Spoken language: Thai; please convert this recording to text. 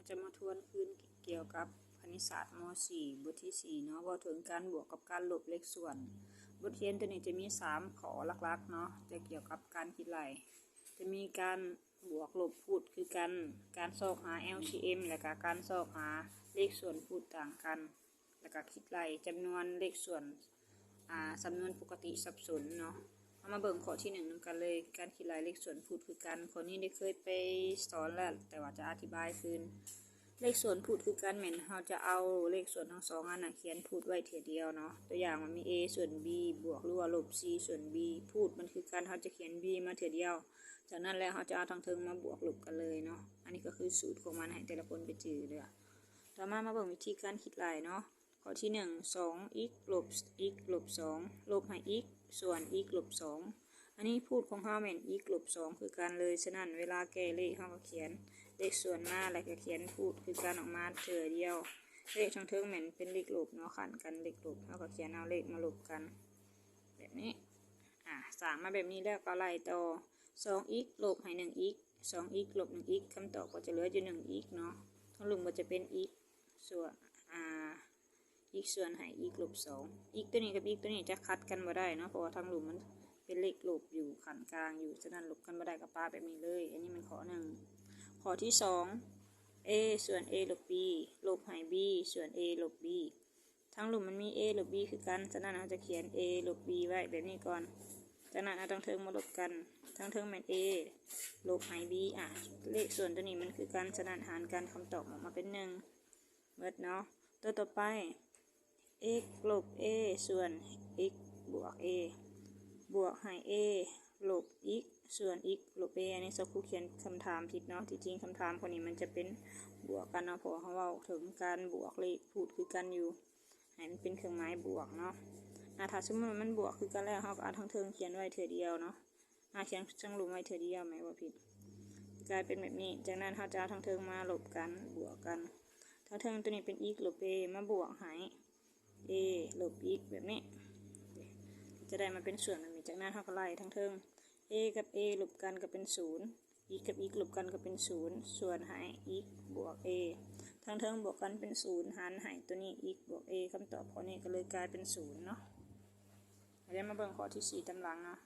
เราจะมาทวนคืนเกี่ยวกับคณิตศาสตร์ม .4 บทที่4เนาะว่าถึงการบวกกับการลบเลขส่วนบทเรียนตัวนี้จะมี3ข้อหลักๆเนาะจะเกี่ยวกับการคิดไล่จะมีการบวกลบคูณคือการซอกหา LCM และก็การซอกหาเลขส่วนคูณต่างกันแล้วก็คิดไล่จำนวนเลขส่วนจำนวนปกติสับสนเนาะเอามาเบิ่งข้อที่1นำกันเลยการคิดไล่เลขส่วนคูณคือกันข้อนี้ได้เคยไปสอนแล้วแต่ว่าจะอธิบายคืนเลขส่วนพูดคือกันเหม็นเราจะเอาเลขส่วนทั้งสองอันเขียนพูดไว้เทียเดียวเนาะตัวอย่างมันมี a ส่วน b บวกหรือว่าลบ c ส่วน b พูดมันคือกันเราจะเขียน b มาเทียเดียวจากนั้นแล้วเราจะเอาทั้งเทิงมาบวกลบกันเลยเนาะอันนี้ก็คือสูตรของมันให้แต่ละคนไปจือเลยต่อมาเบิ่งวิธีการคิดไล่เนาะข้อที่1 2x ลบ x ลบ2ลบให้ x ส่วน x ลบ2อันนี้พูดของเราเหม็น x ลบ2คือกันเลยฉะนั้นเวลาแก้เลขเราก็เขียนเลขส่วนมาแล้วก็เขียนพูดคือการออกมาเถื่อเดียวเลขทั้งเทิงเหม็นเป็นเลขลบเนาะขันกันเลขลบเราก็เขียนเอาเลขมาลบกันแบบนี้สามมาแบบนี้แล้วก็ไล่ต่อ 2x ลบให้ 1x 2x ลบ 1x คำตอบก็จะเหลืออยู่ 1x เนาะทั้งลุมก็จะเป็น x ส่วนx ส่วนให้ x ลบ2 x ตัวนี้กับ x ตัวนี้จะคัดกันมาได้เนาะเพราะว่าทั้งลุมมันเป็นเลขลบอยู่ขันกลางอยู่ฉะนั้นลบกันมาได้กับป้าแบบนี้เลยอันนี้มันข้อหนึ่งข้อที่2 a ส่วน a ลบ b ลบให้ b ส่วน a ลบ b ทั้งหลุมมันมี a ลบ b คือกันฉะนั้นเราจะเขียน a ลบ b ไว้แบบนี้ก่อนจากนั้นเอาทั้งเทิงมาลบกันทั้งเทิงเป็น a ลบให้ b เลขส่วนตัวนี้มันคือกันฉะนั้นหารกันคำตอบออกมาเป็น1เบิดเนาะตัวต่อไป x ลบ a ส่วน x บวก a บวกให้ a ลบ x ส่วน x ลบ a อันนี้สักครู่เขียนคำถามผิดเนาะที่จริงคำถามคนนี้มันจะเป็นบวกกันเนาะเพราะเขาว่าถึงการบวกเลขพูดคือกันอยู่ให้มันเป็นเครื่องหมายบวกเนาะถ้าสมมติมันบวกคือกันแล้วเขาก็เอาทั้งเทิงเขียนไว้เถื่อเดียวเนาะเขียนจังหลุมไว้เถื่อเดียวไหมว่าผิดกลายเป็นแบบนี้จากนั้นเขาจะเอาทั้งเทิงมาลบกันบวกกันทั้งเทิงตัวนี้เป็น x ลบ a มาบวกให้ a ลบ x แบบนี้จะได้มาเป็นส่วนแบบนี้จากนั้นเขาก็ไล่ทั้งเทิง a กับ a ลบกันก็เป็น0 x กับ x ลบกันก็เป็น0ส่วนหาย x บวก a ทั้งเทิงบวกกันเป็น0หารหายตัวนี้ x บวก a คำตอบข้อนี้ก็เลยกลายเป็น0เนาะเดี๋ยวมาเบิ่งข้อที่4ตำลังเนาะ